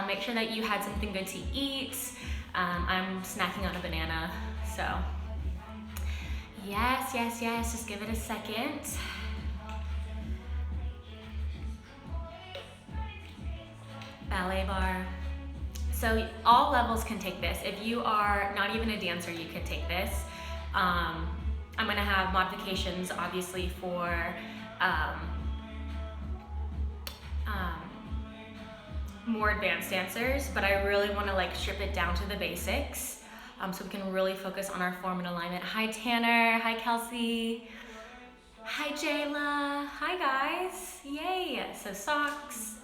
Make sure that you had something good to eat. I'm snacking on a banana, so yes, just give it a second. Ballet bar. So all levels can take this. If you are not even a dancer, you can take this. I'm gonna have modifications obviously for more advanced dancers, but I really wanna like strip it down to the basics so we can really focus on our form and alignment. Hi Tanner, hi Kelsey, hi Jayla, hi guys, yay. So socks.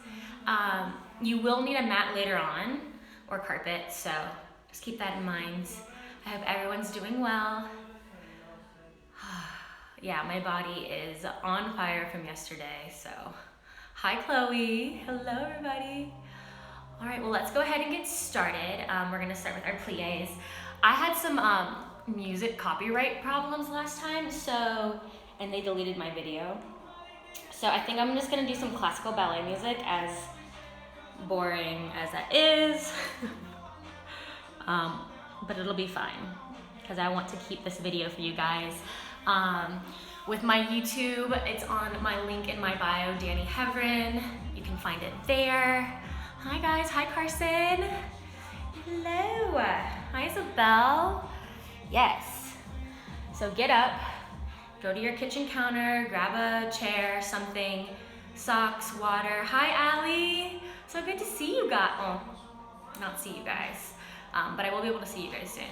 You will need a mat later on or carpet, so just keep that in mind. I hope everyone's doing well. Yeah, my body is on fire from yesterday, so hi Chloe, hello everybody. All right, well let's go ahead and get started. We're gonna start with our plies. I had some music copyright problems last time, and they deleted my video. So I think I'm just gonna do some classical ballet music, as boring as that is. But it'll be fine, because I want to keep this video for you guys. With my YouTube, it's on my link in my bio, Danny Heverin. You can find it there. Hi guys, hi Carson. Hello, hi Isabel. Yes, so get up, go to your kitchen counter, grab a chair, something, socks, water. Hi Allie, so good to see you guys. Well, not see you guys, but I will be able to see you guys soon,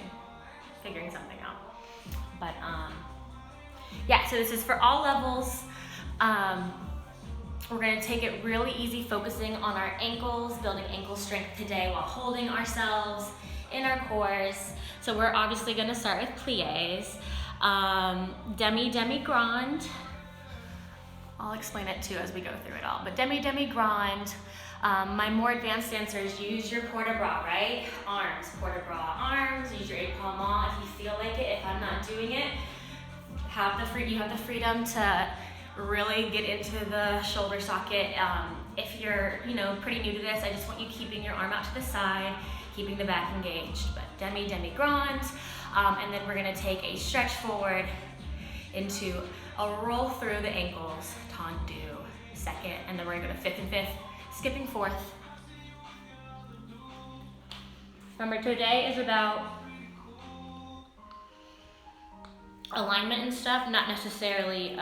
figuring something out. But yeah, so this is for all levels. We're gonna take it really easy, focusing on our ankles, building ankle strength today while holding ourselves in our cores. So we're obviously gonna start with plies. Demi grand. I'll explain it too as we go through it all, but demi grand. My more advanced dancers, use your port de bras, right? Arms, port de bras, arms, use your épaulement if you feel like it. If I'm not doing it, you have the freedom to really get into the shoulder socket. If you're pretty new to this, I just want you keeping your arm out to the side, keeping the back engaged, but demi grand. And then we're gonna take a stretch forward into a roll through the ankles, tendu, second, and then we're gonna go to fifth and fifth, skipping fourth. Remember, today is about alignment and stuff, not necessarily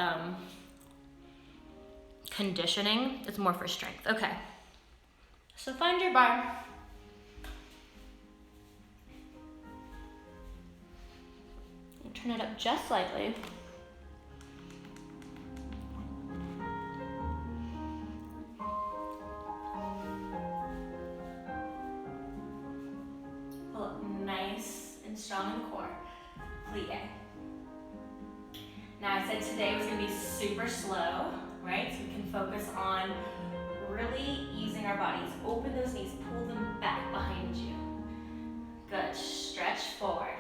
conditioning. It's more for strength. Okay, so find your bar. And turn it up just slightly. Pull up nice and strong in the core. Plie. Now I said today was gonna be super slow, right? So we can focus on really using our bodies. Open those knees, pull them back behind you. Good, stretch forward.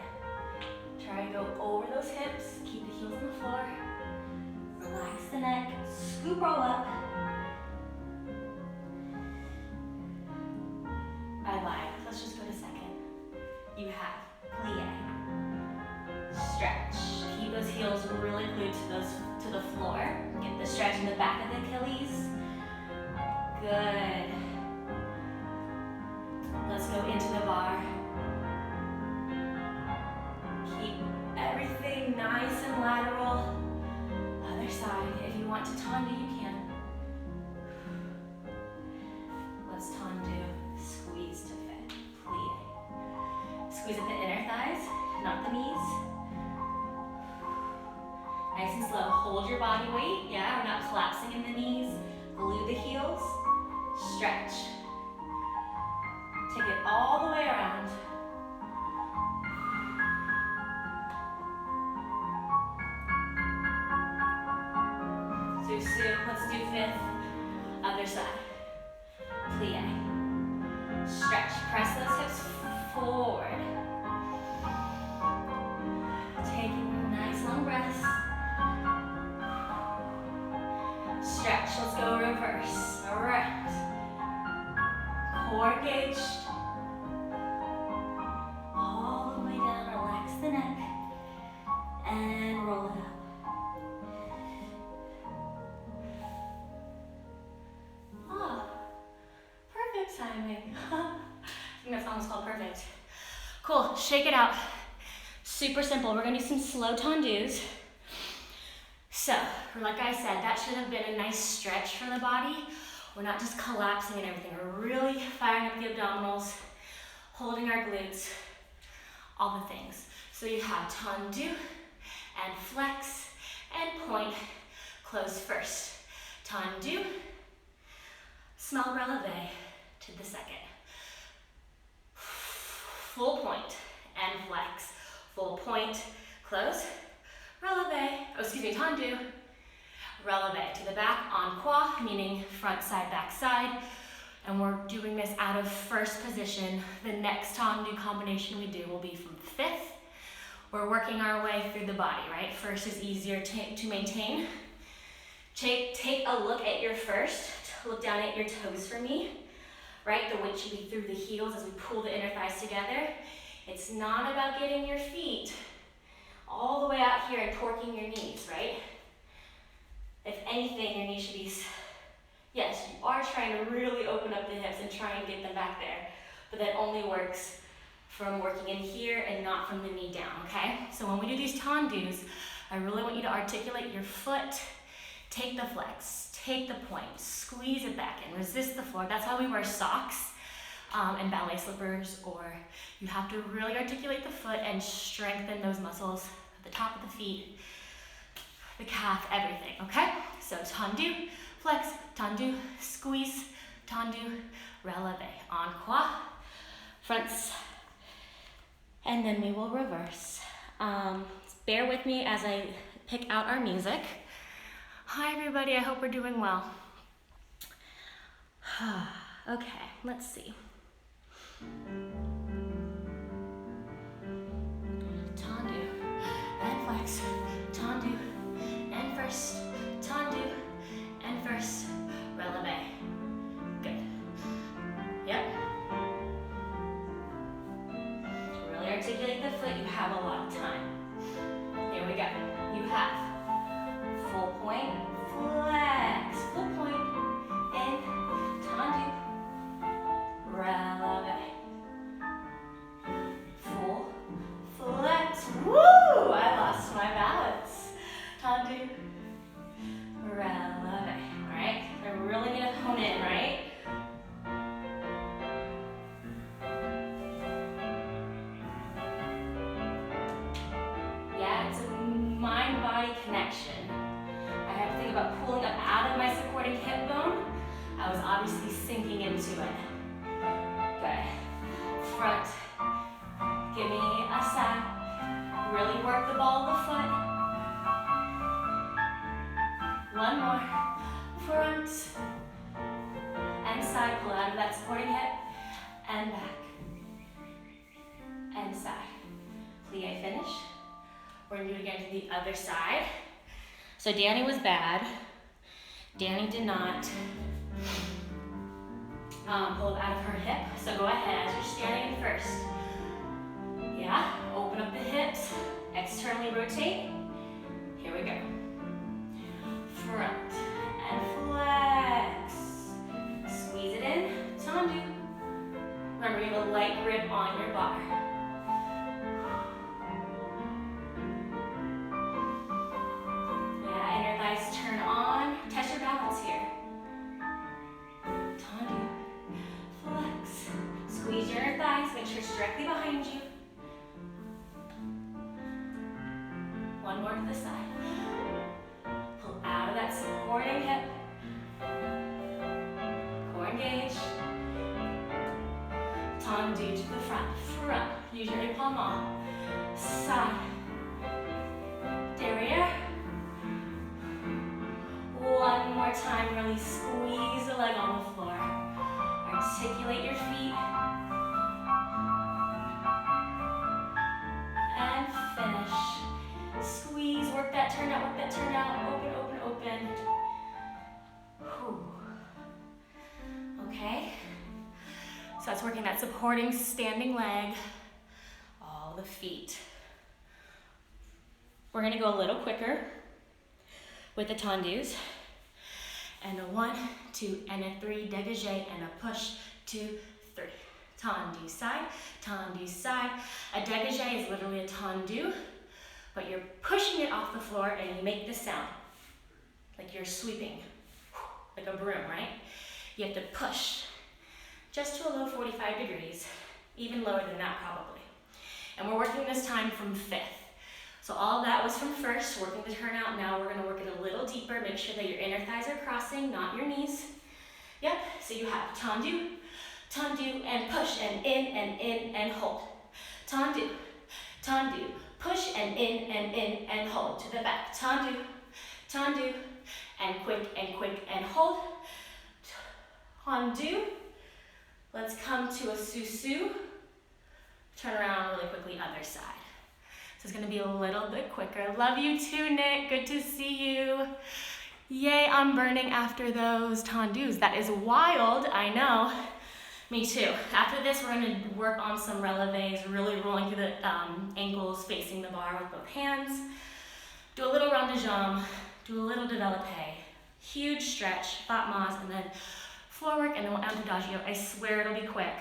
Try and go over those hips, keep the heels on the floor. Relax the neck, scoop roll up. I lied, let's just go to second. You have plie. Stretch. Keep those heels really glued to the floor. Get the stretch in the back of the Achilles. Good. Let's go into the bar. Keep everything nice and lateral. Other side. If you want to tendu, you can. Let's tendu. Squeeze to fit. Plie. Squeeze at the inner thighs, not the knees. Nice and slow. Hold your body weight. Yeah, we're not collapsing in the knees. Glue the heels. Stretch. Take it all the way around. Susu. Let's do fifth. Other side. Plie. Stretch. Press those hips forward. Taking nice long breaths. Stretch, let's go reverse, around. Core engaged. All the way down, relax the neck. And roll it up. Oh, perfect timing. I think that's almost called perfect. Cool, shake it out. Super simple. We're gonna do some slow tendus. So, like I said, that should have been a nice stretch for the body. We're not just collapsing and everything. We're really firing up the abdominals, holding our glutes, all the things. So you have tendu and flex and point, close first. Tendu, small releve to the second. Full point and flex. Full point, close, releve, tendu, releve to the back, en croix, meaning front side, back side. And we're doing this out of first position. The next tendu combination we do will be from fifth. We're working our way through the body, right? First is easier to maintain. Take a look at your first. Look down at your toes for me, right? The weight should be through the heels as we pull the inner thighs together. It's not about getting your feet all the way out here and torquing your knees, right? If anything, your knees should be, yes, you are trying to really open up the hips and try and get them back there, but that only works from working in here and not from the knee down, okay? So when we do these tendus, I really want you to articulate your foot, take the flex, take the point, squeeze it back in, resist the floor. That's why we wear socks and ballet slippers, or you have to really articulate the foot and strengthen those muscles at the top of the feet, the calf, everything, okay? So tendu, flex, tendu, squeeze, tendu, releve, en croix, fronts, and then we will reverse. Bear with me as I pick out our music. Hi everybody, I hope we're doing well. Okay, let's see. Tendu and flex, tendu and first, tendu and first, releve. Good. Yep. Really articulate the foot, you have a lot of time. Here we go. You have full point, flex, full point, and tendu, releve. Full, flex, woo! I lost my balance. Tendu, releve. All right, I really need to hone in, right? Yeah, it's a mind-body connection. I have to think about pulling up out of my supporting hip bone. I was obviously sinking into it. Good. Front. Give me a side. Really work the ball of the foot. One more. Front. And side. Pull out of that supporting hip. And back. And side. Plie finish. We're going to do it again to the other side. So Danny was bad. Danny did not pull it out of her hip. So go ahead as you're standing in first. Yeah, open up the hips, externally rotate. Here we go. Front and flex. Squeeze it in, tendu. Remember, you have a light grip on your bar. Yeah, inner thighs turn on. Test your balance here. Tendu, flex. Squeeze your inner thighs, make sure it's directly behind you. One more to the side. Pull out of that supporting hip. Core engage. Tendu to the front. Front. Use your épaulement. Side. Derrière. One more time. Really squeeze the leg on the floor. Articulate your feet. And finish. Squeeze, work that turn out, open, open, open. Whew. Okay, so That's working that supporting standing leg, all the feet. We're gonna go a little quicker with the tendus. And a 1, 2, and a 3, dégagé, and a push, 2, 3. Tendu side, tendu side. A dégagé is literally a tendu, but you're pushing it off the floor and you make this sound, like you're sweeping, like a broom, right? You have to push just to a low 45 degrees, even lower than that probably. And we're working this time from 5th. So all that was from first, working the turnout. Now we're gonna work it a little deeper. Make sure that your inner thighs are crossing, not your knees. Yep, so you have tendu, tendu, and push, and in, and hold. Tendu, tendu, push, and in, and hold. To the back, tendu, tendu, and quick, and hold. Tendu. Let's come to a susu. Turn around really quickly, other side. So it's gonna be a little bit quicker. Love you too, Nick, good to see you. Yay, I'm burning after those tendus. That is wild, I know. Me too. After this, we're gonna work on some relevés, really rolling through the ankles, facing the bar with both hands. Do a little rond de jambe, do a little développé. Huge stretch, battements, and then floor work, and then we'll end Adagio. I swear it'll be quick.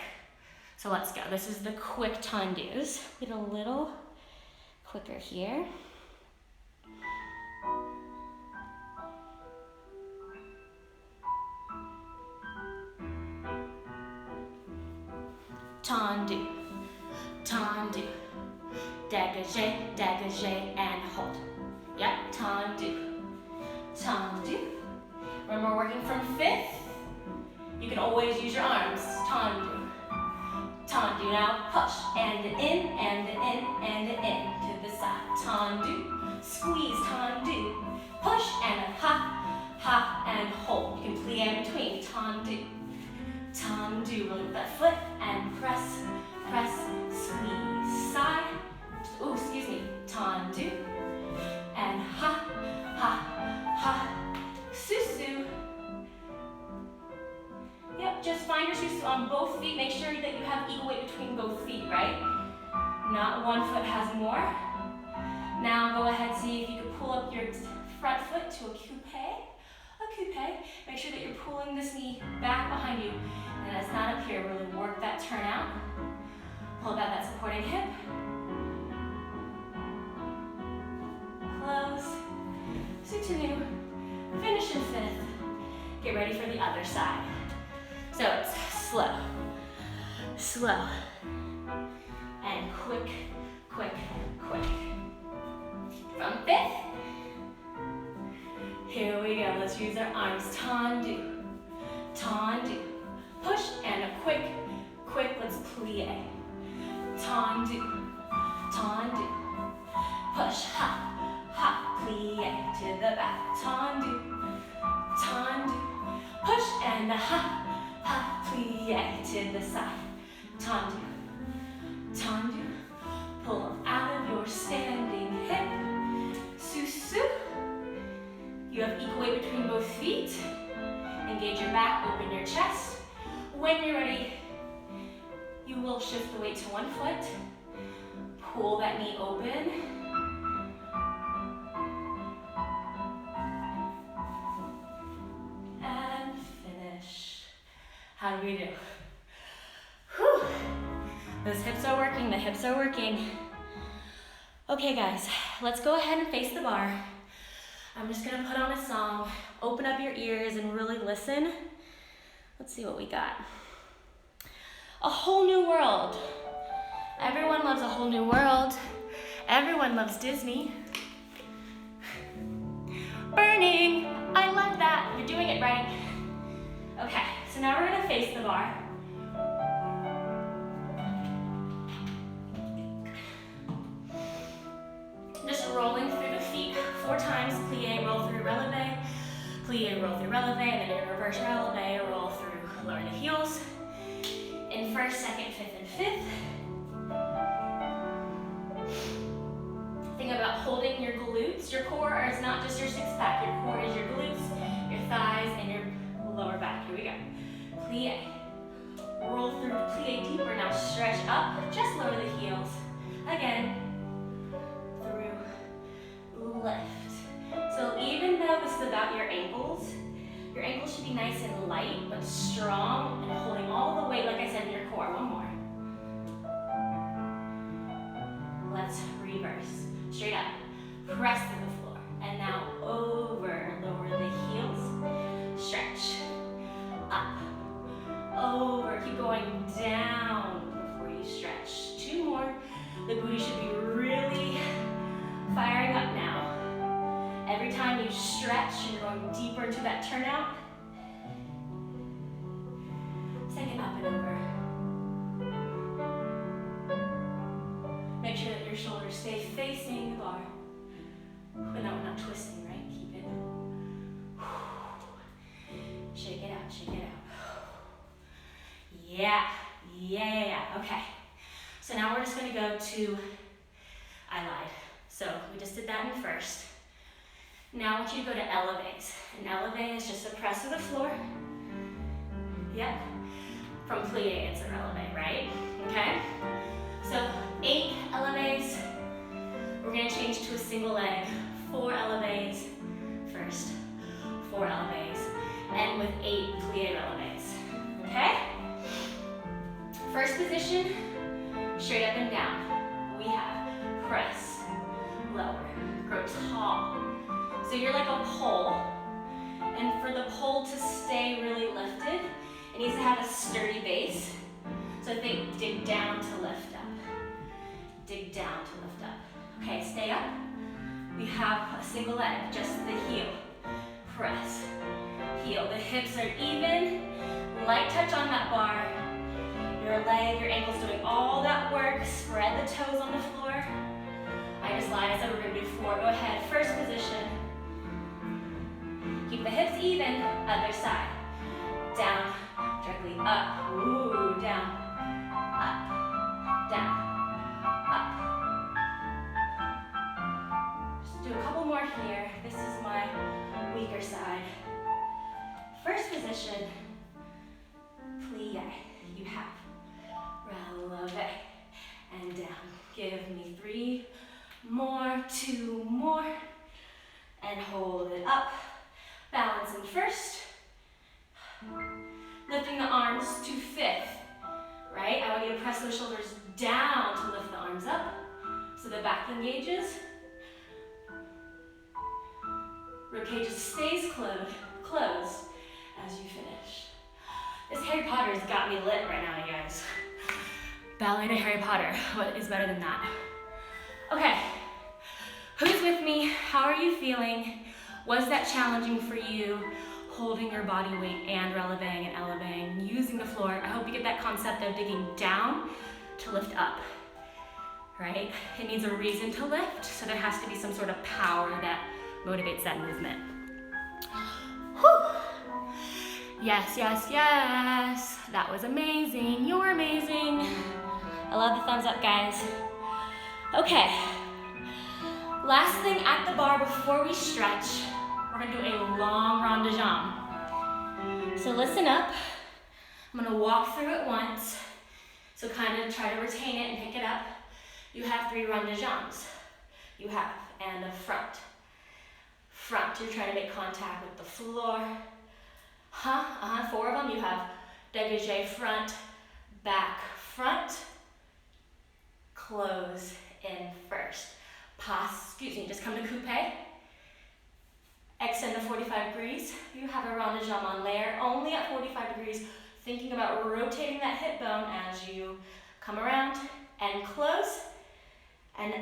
So let's go. This is the quick tendus. Get a little quicker here. Tendu, tendu, dégagé, dégagé, and hold. Yep, tendu, tendu. Remember, we're working from 5th. You can always use your arms. Tendu, tendu. Now push, and in, and in, and in. To the side. Tendu, squeeze, tendu. Push, and a ha, ha, and hold. You can plie in between. Tendu, tendu. Really with that foot, and press, press, squeeze. Side. Oh, excuse me. Tendu, and ha, ha, ha. Susu. Yep, just find your susu on both feet. Make sure that you have equal weight between both feet, right? Not one foot has more. Now go ahead, see if you can pull up your front foot to a coupe. A coupe. Make sure that you're pulling this knee back behind you. And it's not up here. Really work that turnout. Pull back that supporting hip. Close. Soutenu. Finish in 5th. Get ready for the other side. So it's slow, slow, and quick, quick, quick. From 5th, here we go. Let's use our arms. Tendu, tendu. Push, and a quick, quick, let's plie. Tendu, tendu. Push, ha, ha, plie. To the back. Tendu, tendu. Push, and a ha, ha, plie. To the side. Tendu, tendu. Pull out of your standing hip. Susu. You have equal weight between both feet. Engage your back, open your chest. When you're ready, you will shift the weight to one foot. Pull that knee open. And finish. How do we do? Whew. Those hips are working, the hips are working. Okay guys, let's go ahead and face the bar. I'm just gonna put on a song, open up your ears and really listen. Let's see what we got. A Whole New World. Everyone loves A Whole New World. Everyone loves Disney. Burning, I love that. You're doing it right. Okay, so now we're gonna face the bar. Just rolling through the feet 4 times. Plie, roll through, releve. Plie, roll through, releve. And then in reverse releve, roll through, lower the heels. In 1st, 2nd, 5th, and 5th. Think about holding your glutes. Your core is not just your 6-pack. Your core is your glutes, your thighs, and your lower back. Here we go. Plie. Roll through to plie deeper. Now stretch up, just lower the heels. Again, through, lift. So even though this is about your ankles should be nice and light, but strong, and holding all the weight, like I said, in your core. One more. Let's reverse. Straight up, press to the floor. And now over, lower the heels, stretch, up, over, keep going down before you stretch. Two more. The booty should be really firing up now. Every time you stretch, you're going deeper into that turnout. Second up and over. Make sure that your shoulders stay facing the bar. But no, we're not twisting, right? Keep it. Shake it out, shake it out. Yeah. Okay. So now we're just gonna go to, I lied. So we just did that in first. Now I want you to go to elevates. An elevate is just a press to the floor. Yep. From plie, it's a releve, right? Okay? So 8 elevates. We're gonna change to a single leg. 4 elevates first. 4 elevates. And with 8 plie releves. Okay? First position, straight up and down. We have press, lower, grow tall. So you're like a pole. And for the pole to stay really lifted, it needs to have a sturdy base. So think dig down to lift up. Dig down to lift up. Okay, stay up. We have a single leg, just the heel. Press, heel. The hips are even. Light touch on that bar. Your leg, your ankle's doing all that work. Spread the toes on the floor. I just lied, I said we're gonna do 4. Go ahead, first position. Keep the hips even, other side. Down, directly up, ooh, down, up, down, up. Just do a couple more here. This is my weaker side. First position, plie. You have releve and down. Give me 3 more, 2 more, and hold it up. Balancing first. Lifting the arms to 5th, right? I want you to press those shoulders down to lift the arms up so the back engages. Ribcage stays closed as you finish. This Harry Potter's got me lit right now, you guys. Ballet to Harry Potter, what is better than that? Okay, who's with me? How are you feeling? Was that challenging for you? Holding your body weight and relevating and elevating, using the floor. I hope you get that concept of digging down to lift up, right? It needs a reason to lift, so there has to be some sort of power that motivates that movement. Whew. Yes, yes, yes. That was amazing. You're amazing. I love the thumbs up, guys. Okay. Last thing at the bar before we stretch, we're gonna do a long rond de jambe. So listen up. I'm gonna walk through it once. So kind of try to retain it and pick it up. You have 3 rond de jambes. You have, and a front. Front, you're trying to make contact with the floor. 4 of them. You have dégagé front, back, front, close in first. Pass, just come to coupe. Extend to 45 degrees. You have a rond de jambe on layer, only at 45 degrees, thinking about rotating that hip bone as you come around and close. And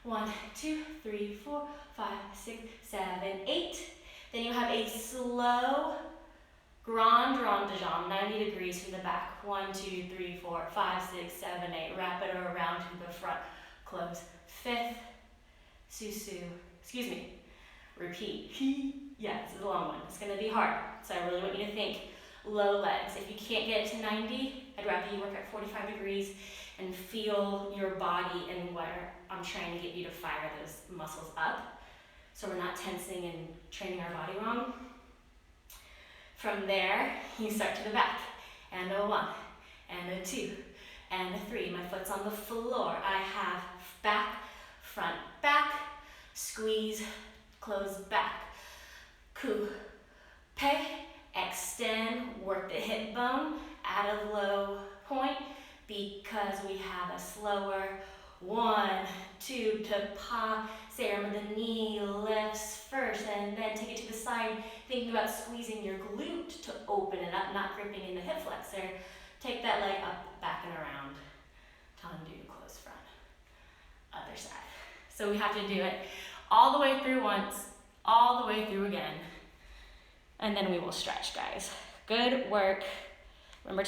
1, 2, 3, 4, 5, 6, 7, 8. Then you have a slow grand rond de jambe, 90 degrees from the back. 1, 2, 3, 4, 5, 6, 7, 8. Wrap it around to the front. Close. 5th. Repeat. Yeah, this is a long one. It's gonna be hard. So I really want you to think low legs. If you can't get it to 90, I'd rather you work at 45 degrees and feel your body and where I'm trying to get you to fire those muscles up. So we're not tensing and training our body wrong. From there, you start to the back. And a 1, and a 2, and a 3. My foot's on the floor. I have back, front, back, squeeze, close back. Coupe, extend, work the hip bone at a low point because we have a slower 1, 2 to pas. Say, remember the knee lifts first and then take it to the side, thinking about squeezing your glute to open it up, not gripping in the hip flexor. Take that leg up, back and around. Tendu, close front. Other side. So we have to do it all the way through once, all the way through again. And then we will stretch, guys. Good work. Remember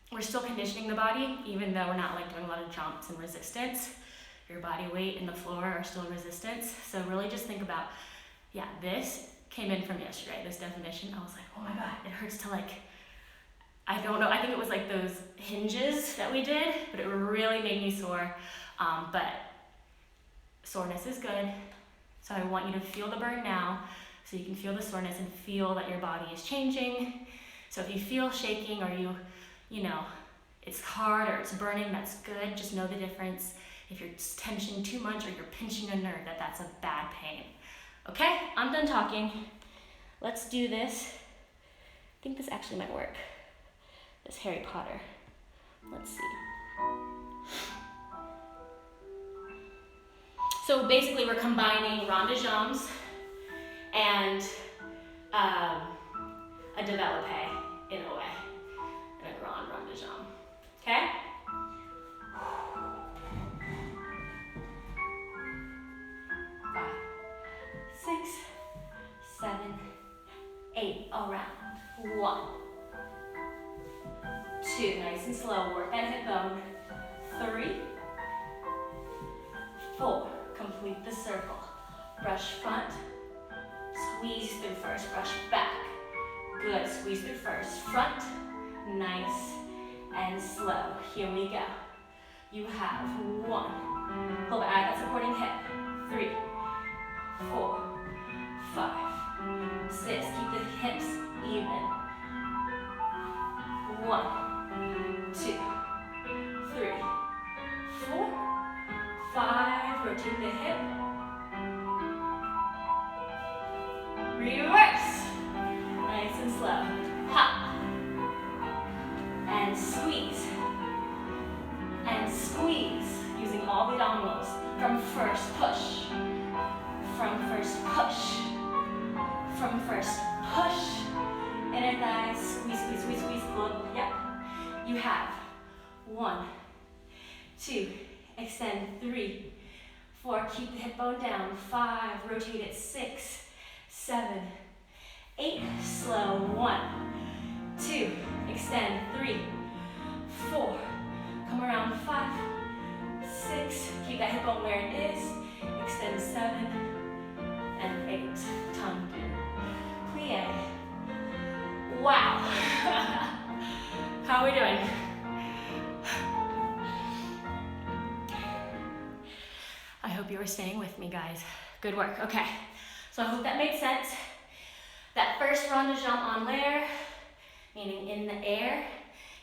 we're still conditioning the body, even though we're not like doing a lot of jumps and resistance. Your body weight and the floor are still resistance. So really just think about, yeah, this came in from yesterday, this definition. I was like, oh my God, it hurts to like, I don't know, I think it was like those hinges that we did, but it really made me sore. But soreness is good. So I want you to feel the burn now, so you can feel the soreness and feel that your body is changing. So if you feel shaking or you know, it's hard or it's burning, that's good. Just know the difference. If you're tensioning too much or you're pinching a nerve, that's a bad pain. Okay, I'm done talking. Let's do this. I think this actually might work. This Harry Potter. Let's see. So basically we're combining rond de jambes and a développé in a way. And a rond de jambe. Okay? 5, 6, 7, 8, around. 1, 2, nice and slow, work that hip bone. 3, 4, complete the circle. Brush front, squeeze through first, brush back. Good, squeeze through first, front, nice and slow. Here we go. You have 1, pull back, that supporting hip. 3, 4, 5, 6, keep the hips even. 1, 2, 3, 4, 5, rotate the hip. Reverse, nice and slow. Hop, and squeeze, using all the abdominals. From first push, from first push, from first push. Inner thighs, squeeze, squeeze, squeeze, squeeze, pull up, yep. You have 1, 2, extend, 3, 4, keep the hip bone down, 5, rotate it, 6, 7, 8, slow, 1, 2, extend, 3, 4, come around, 5, 6, keep that hip bone where it is, extend, 7, and 8, tendu, plie. Wow. How are we doing? I hope you were staying with me, guys. Good work. Okay. So I hope that made sense. That first rond de jambe en l'air, meaning in the air,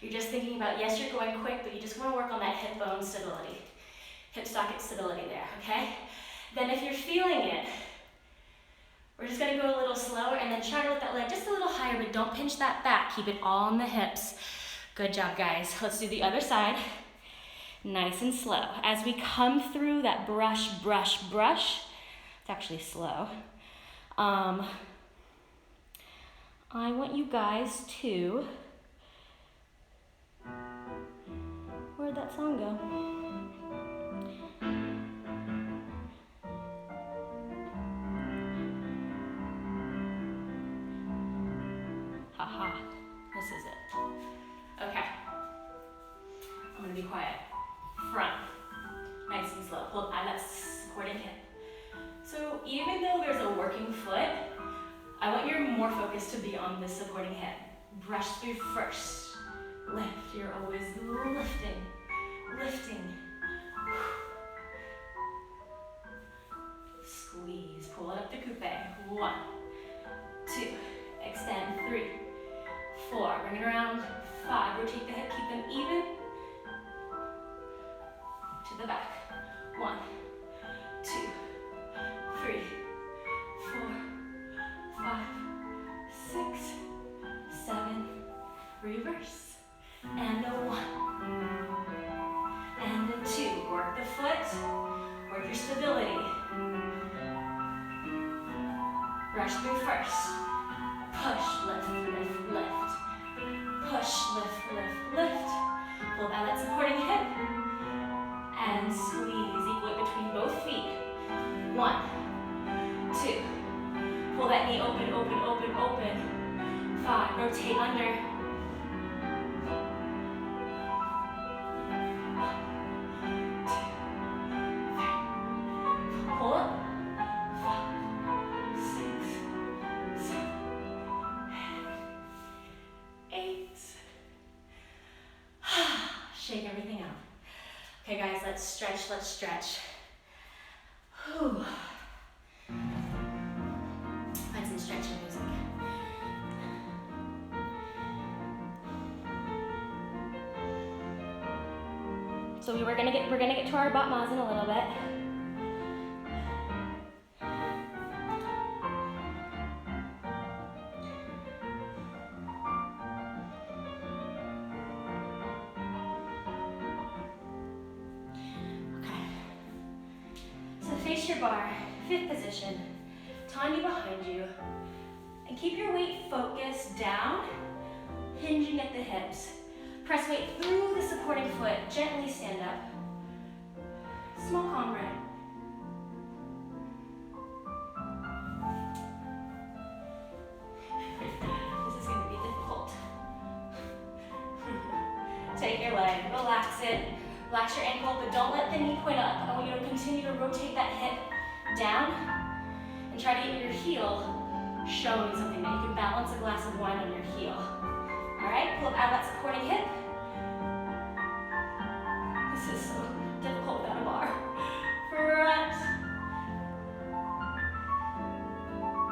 you're just thinking about, yes, you're going quick, but you just want to work on that hip bone stability. Hip socket stability there, okay? Then if you're feeling it, we're just gonna go a little slower and then try to lift that leg just a little higher, but don't pinch that back. Keep it all in the hips. Good job, guys. Let's do the other side. Nice and slow. As we come through that brush, brush, brush, it's actually slow. I want you guys to, where'd that song go? Haha, this is it. Okay, I'm gonna be quiet. Front, nice and slow. Pull out that supporting hip. So even though there's a working foot, I want your more focus to be on this supporting hip. Brush through first. Lift, you're always lifting, lifting. Squeeze, pull it up to coupe. 1, 2, extend. 3, 4, bring it around. 5, rotate the hip, keep them even. To the back. 1, 2, 3, 4, 5, 6, 7, reverse. And a 1. And a 2. Work the foot, work your stability. Rush through first. Push, lift, lift, lift. Push, lift, lift, lift. Pull out that supporting hip. And squeeze, equal it between both feet. 1, 2. Pull that knee open, open, open, open. 5, rotate under. 1, 2, 3. Pull up. 5, 6, 7, 8. Shake everything out. Okay guys, let's stretch, let's stretch. Whew. Find some stretching music. So we're gonna get to our Batmas in a little bit. Face your bar, 5th position, Tanya behind you, and keep your weight focused down, hinging at the hips. Press weight through the supporting foot, gently stand up. Small comrade. This is going to be difficult. Take your leg, relax it. Relax your ankle, but don't let the knee point up. I want you to continue to rotate that hip down and try to get your heel showing something, that you can balance a glass of wine on your heel. All right, pull out that supporting hip. This is so difficult without a bar. Front.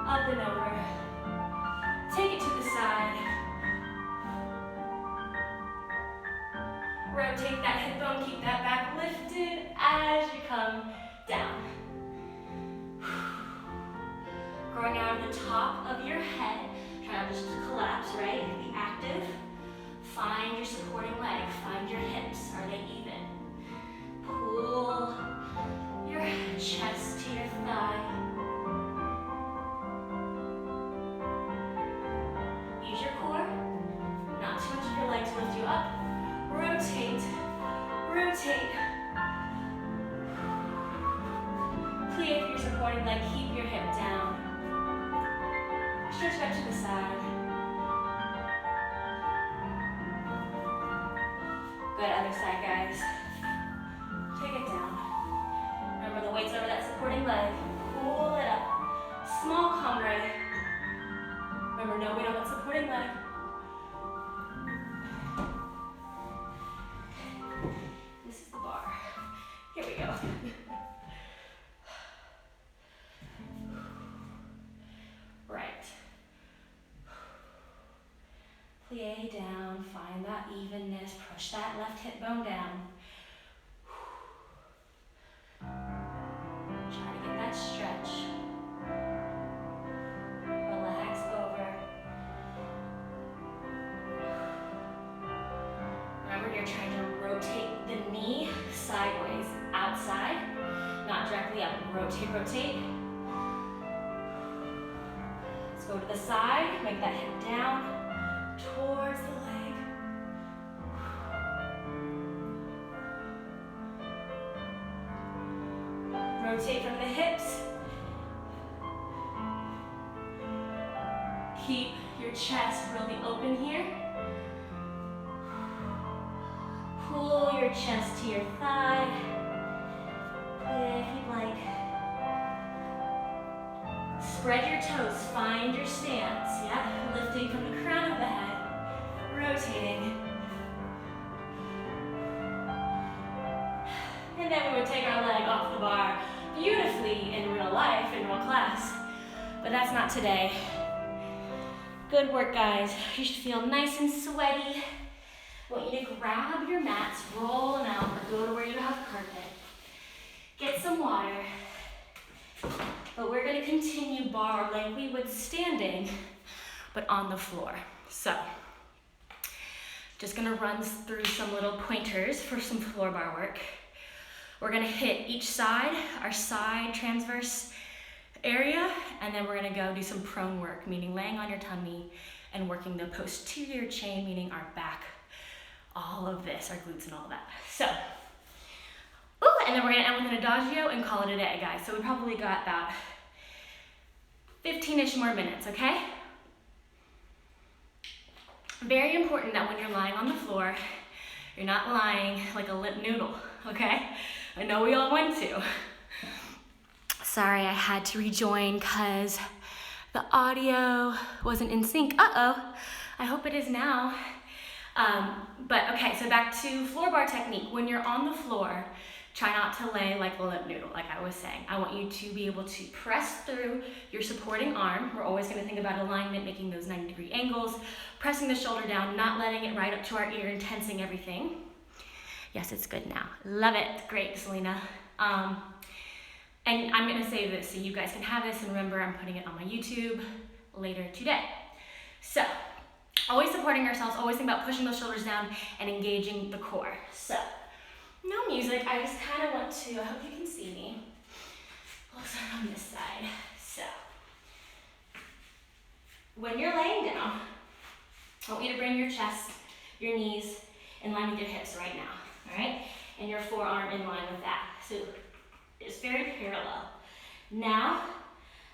Up and over. Take it to the side. Rotate that hip bone, keep that back lifted as you come down. Growing out of the top of your head, try not just to collapse, right? Be active. Find your supporting leg, find your hips, are they even? Pull your chest to your thigh. Use your core, not too much of your leg to lift you up. Rotate, rotate. Plie for your supporting leg, keep your hip down. Stretch back to the side. Good, other side, guys. Take it down. Remember the weight's over that supporting leg. Pull it up. Small comrade. Remember, no weight on that supporting leg. Here we go. Right. Plie down, find that evenness, push that left hip bone down. Try to get that stretch. Relax over. Remember, you're trying to rotate the knee sideways, outside, not directly up. Rotate, rotate. Let's go to the side, make that hip down, towards the leg. Rotate from the hips. Keep your chest really open here. Pull your chest to your thigh. If you'd like. Spread your toes, find your stance. Yeah, lifting from the crown of the head. Rotating. And then we would take our leg off the bar beautifully in real life, in real class. But that's not today. Good work, guys. You should feel nice and sweaty. I want you to grab your mats, roll them out, or go to where you have carpet. Get some water. But we're gonna continue bar like we would standing, but on the floor. So, just gonna run through some little pointers for some floor bar work. We're gonna hit each side, our side transverse area, and then we're gonna go do some prone work, meaning laying on your tummy and working the posterior chain, meaning our back, all of this, our glutes and all that. So, and then we're gonna end with an Adagio and call it a day, guys. So we probably got about 15-ish more minutes, okay? Very important that when you're lying on the floor, you're not lying like a limp noodle, okay? I know we all want to. Sorry, I had to rejoin because the audio wasn't in sync. Uh-oh, I hope it is now. But okay, so back to floor bar technique. When you're on the floor, try not to lay like a limp noodle, like I was saying. I want you to be able to press through your supporting arm. We're always gonna think about alignment, making those 90-degree angles, pressing the shoulder down, not letting it right up to our ear and tensing everything. Yes, it's good now. Love it. Great, Selena. And I'm gonna save this so you guys can have this, and remember, I'm putting it on my YouTube later today. So, always supporting ourselves, always think about pushing those shoulders down and engaging the core. So, no music, I just kind of want to, I hope you can see me. We'll start on this side. So, when you're laying down, I want you to bring your chest, your knees in line with your hips right now, all right? And your forearm in line with that. So, it's very parallel. Now,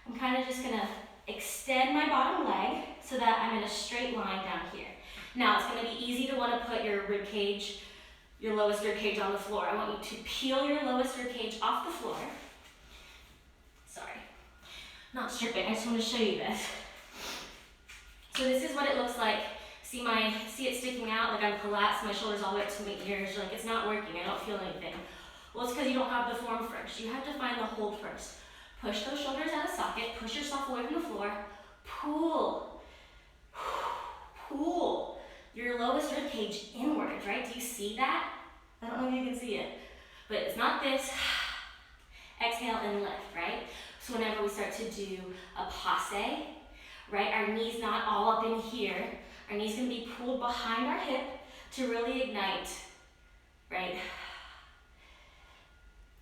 I'm kind of just gonna extend my bottom leg so that I'm in a straight line down here. Now, it's gonna be easy to wanna put your rib cage, your lowest rib cage on the floor. I want you to peel your lowest rib cage off the floor. Sorry, not stripping, I just want to show you this. So this is what it looks like. See it sticking out, like I'm collapsed, my shoulders all the way up to my ears, like it's not working, I don't feel anything. Well, it's because you don't have the form first. You have to find the hold first. Push those shoulders out of socket, push yourself away from the floor, pull, pull your lowest rib cage inwards, right? Do you see that? I don't know if you can see it, but it's not this. Exhale and lift, right? So whenever we start to do a passe, right, our knee's not all up in here. Our knee's gonna be pulled behind our hip to really ignite, right?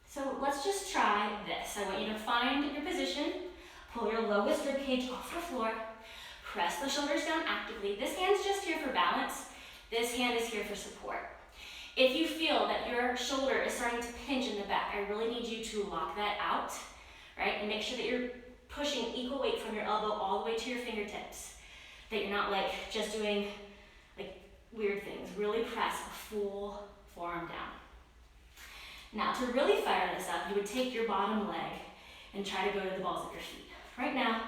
So let's just try this. I want you to find your position, pull your lowest rib cage off the floor, press the shoulders down actively. This hand's just here for balance. This hand is here for support. If you feel that your shoulder is starting to pinch in the back, I really need you to lock that out, right? And make sure that you're pushing equal weight from your elbow all the way to your fingertips. That you're not like just doing like weird things. Really press a full forearm down. Now, to really fire this up, you would take your bottom leg and try to go to the balls of your feet. Right now,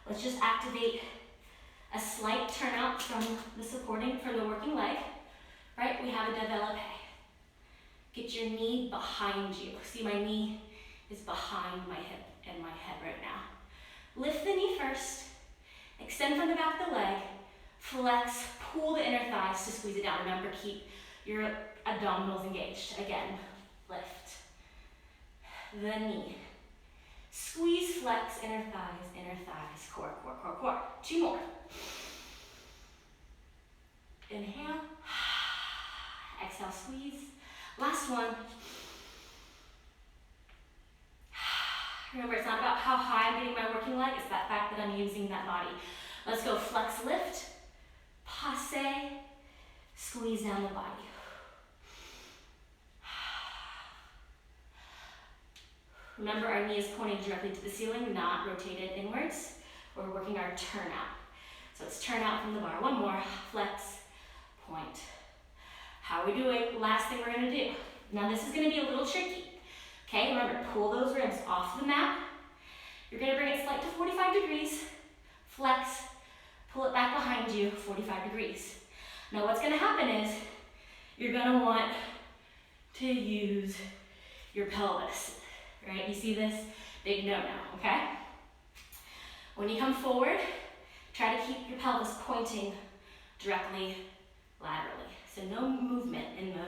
let's just activate a slight turnout from the working leg. Right, we have a développé. Get your knee behind you. See, my knee is behind my hip and my head right now. Lift the knee first, extend from the back of the leg, flex, pull the inner thighs to squeeze it down. Remember, keep your abdominals engaged. Again, lift the knee. Squeeze, flex, inner thighs, core, core, core, core. 2 more. Inhale. Exhale, squeeze. Last one. Remember, it's not about how high I'm getting my working leg, it's that fact that I'm using that body. Let's go flex, lift, passe, squeeze down the body. Remember, our knee is pointing directly to the ceiling, not rotated inwards. We're working our turnout. So let's turn out from the bar. One more, flex, point. How are we doing? Last thing we're gonna do. Now this is gonna be a little tricky. Okay, remember, pull those ribs off the mat. You're gonna bring it slight to 45 degrees, flex, pull it back behind you, 45 degrees. Now what's gonna happen is, you're gonna want to use your pelvis, right? You see this? Big no-no, okay? When you come forward, Try to keep your pelvis pointing directly laterally. So no movement in the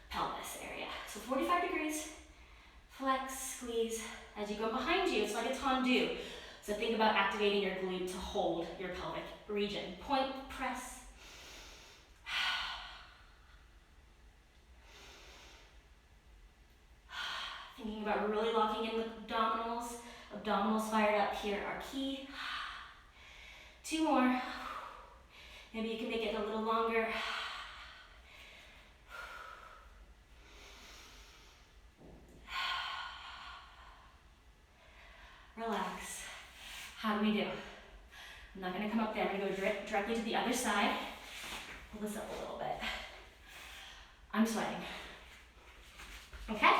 pelvis area. So 45 degrees, flex, squeeze. As you go behind you, it's like a tendu. So think about activating your glute to hold your pelvic region. Point, press. Thinking about really locking in the abdominals. Abdominals fired up here are key. 2 more. Maybe you can make it a little longer. Relax. How do we do? I'm not going to come up there. I'm going to go directly to the other side. Pull this up a little bit. I'm sweating. Okay?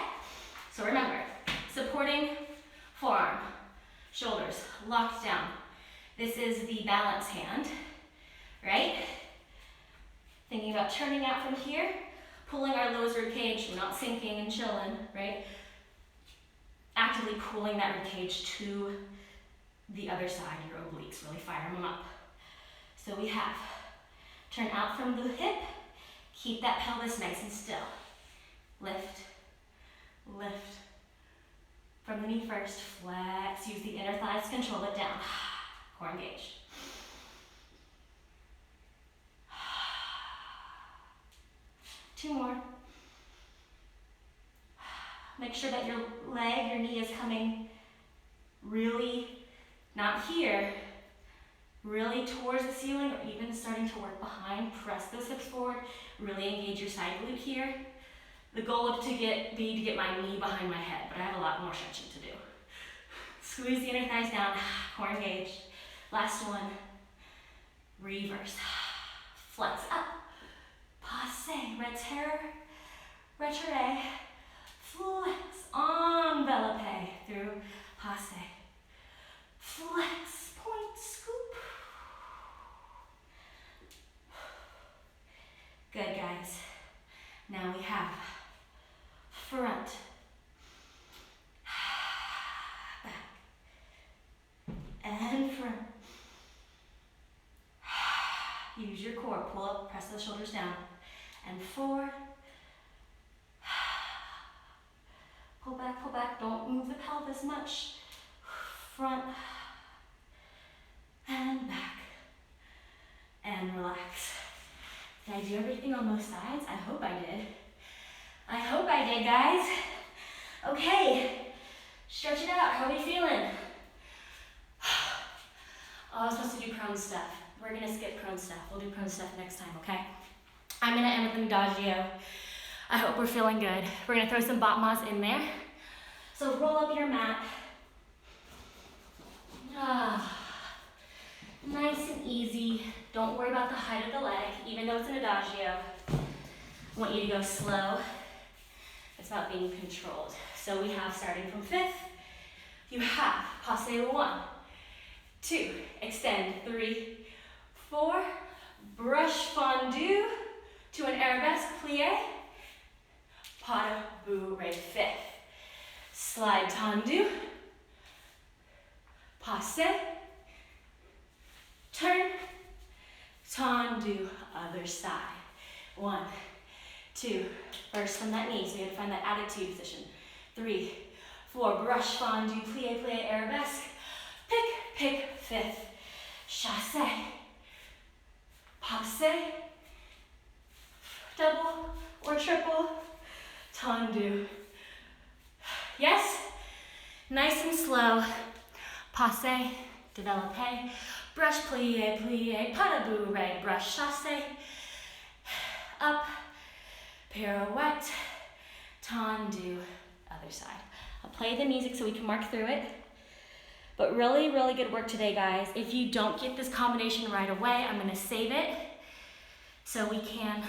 So remember, supporting forearm, shoulders locked down. This is the balance hand, right? Thinking about turning out from here, pulling our lowest rib cage. We're not sinking and chilling, right? Actively pulling that rib cage to the other side, your obliques, really fire them up. So we have, turn out from the hip, keep that pelvis nice and still. Lift, lift. From the knee first, flex, use the inner thighs to control it down. Core engaged. Two more. Make sure that your leg, your knee is coming really, not here, really towards the ceiling or even starting to work behind. Press those hips forward, really engage your side glute here. The goal would be to get my knee behind my head, but I have a lot more stretching to do. Squeeze the inner thighs down, core engaged. Last one, reverse. Flex up, passe, retire, flex, envelope through passe. Flex, point, scoop. Good, guys. Now we have front, back, and front. Use your core, pull up, press those shoulders down, and forward. Pull back, don't move the pelvis much. Front, and back, and relax. Did I do everything on both sides? I hope I did. I hope I did, guys. Okay, stretch it out. How are we feeling? Oh, I was supposed to do prone stuff. We're gonna skip prone stuff. We'll do prone stuff next time, okay? I'm gonna end with an Adagio. I hope we're feeling good. We're gonna throw some batmas in there. So roll up your mat. Nice and easy. Don't worry about the height of the leg, even though it's an Adagio. I want you to go slow. It's about being controlled. So we have, starting from fifth, you have passe 1, 2, extend 3, 4, brush fondue to an arabesque plie, pas de bourrée 5th. Slide tendu, passe, turn, tendu, other side. 1, 2, first from that knee, so you have to find that attitude position. 3, 4, brush fondue, plie, arabesque, pick, 5th, chasse, passe, double or triple, tendu. Yes? Nice and slow. Passe, développé, brush plie, pas de bourrée, brush chasse, up, pirouette, tendu, other side. I'll play the music so we can mark through it. But really, really good work today, guys. If you don't get this combination right away, I'm gonna save it so we can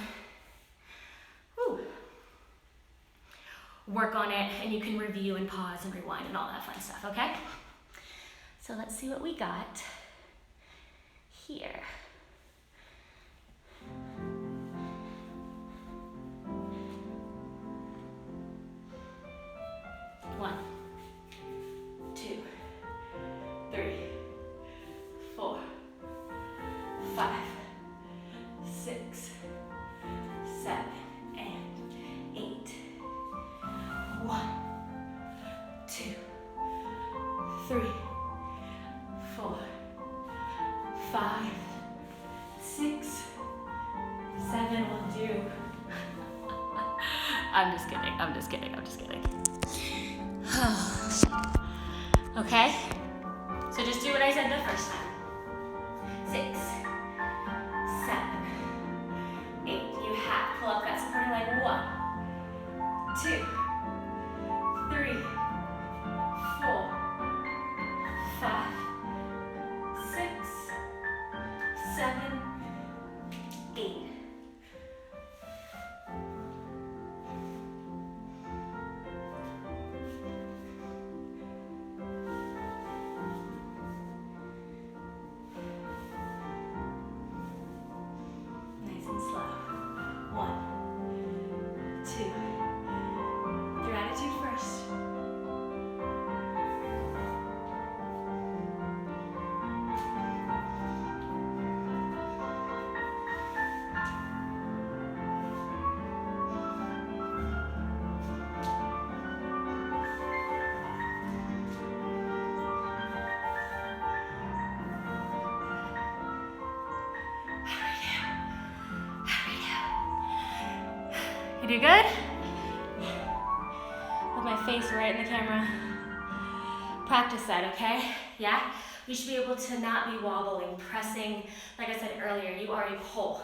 work on it, and you can review and pause and rewind and all that fun stuff, okay? So let's see what we got here. One, 2, 3, 4, then we'll do, I'm just kidding, I'm just kidding, I'm just kidding. Okay, so just do what I said the first time. 6, 7, 8, you have, pull up that supporting leg, 1, 2, 3, 4, 5, 6, 7, 8. Nice and slow. 1, 2. Your attitude first. You do good? With my face right in the camera. Practice that, okay? Yeah? You should be able to not be wobbling, pressing. Like I said earlier, you are a pole,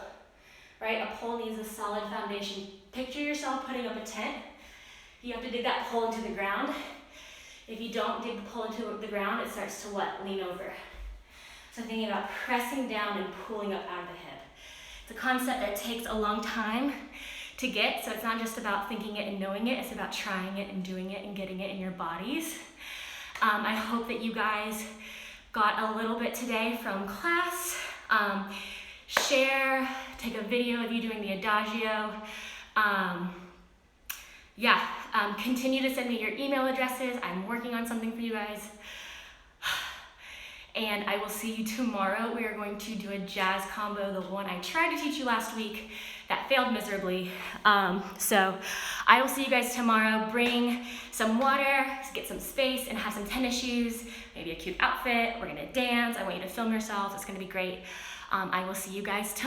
right? A pole needs a solid foundation. Picture yourself putting up a tent. You have to dig that pole into the ground. If you don't dig the pole into the ground, it starts to what? Lean over. So thinking about pressing down and pulling up out of the hip. It's a concept that takes a long time to get, so it's not just about thinking it and knowing it, it's about trying it and doing it and getting it in your bodies. I hope that you guys got a little bit today from class. Share, take a video of you doing the Adagio. Continue to send me your email addresses. I'm working on something for you guys. And I will see you tomorrow. We are going to do a jazz combo, the one I tried to teach you last week that failed miserably. So I will see you guys tomorrow. Bring some water, get some space, and have some tennis shoes, maybe a cute outfit. We're gonna dance. I want you to film yourself. It's gonna be great. I will see you guys tomorrow.